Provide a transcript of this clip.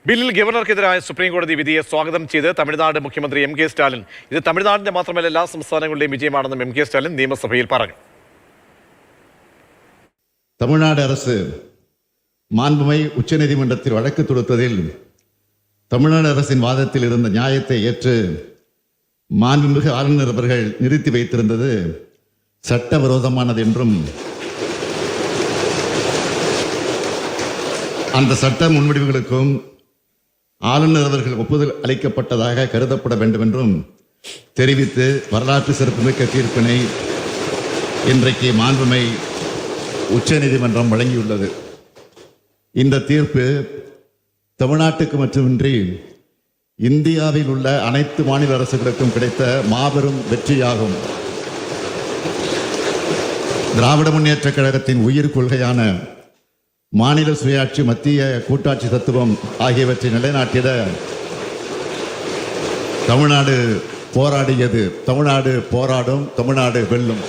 ബില്ലിൽ ഗവർണർക്കെതിരായ സുപ്രീം കോടതി വിധിയെ സ്വാഗതം ചെയ്ത് തമിഴ്നാട് മുഖ്യമന്ത്രി എം കെ സ്റ്റാലിൻ ഇത് തമിഴ്നാടിന്റെ മാത്രമല്ല എല്ലാ സംസ്ഥാനങ്ങളുടെയും വിജയമാണെന്നും എം കെ സ്റ്റാലിൻ നിയമസഭയിൽ പറഞ്ഞു. தமிழ்நாடு அரசு மாண்புமை உச்சநீதிமன்றத்தில் வழக்கு தொடுத்ததில் தமிழ்நாடு அரசின் வாதத்தில் இருந்த நியாயத்தை ஏற்று மாண்புமிகு ஆளுநர் அவர்கள் நிறுத்தி வைத்திருந்தது சட்டவிரோதமானது என்றும் அந்த சட்ட முன்வடிவுகளுக்கும் ஆளுநர் அவர்கள் ஒப்புதல் அளிக்கப்பட்டதாக கருதப்பட வேண்டும் என்றும் தெரிவித்து வரலாற்று சிறப்புமிக்க தீர்ப்பினை இன்றைக்கு மாண்புமை உச்சநீதிமன்றம் வழங்கியுள்ளது. இந்த தீர்ப்பு தமிழ்நாட்டுக்கு மட்டுமின்றி இந்தியாவில் உள்ள அனைத்து மாநில அரசுகளுக்கும் கிடைத்த மாபெரும் வெற்றியாகும். திராவிட முன்னேற்றக் கழகத்தின் உயிர் கொள்கையான மாநில சுயாட்சி, மத்திய கூட்டாட்சி தத்துவம் ஆகியவற்றை நிலைநாட்டிட தமிழ்நாடு போராடியது. தமிழ்நாடு போராடும், தமிழ்நாடு வெல்லும்.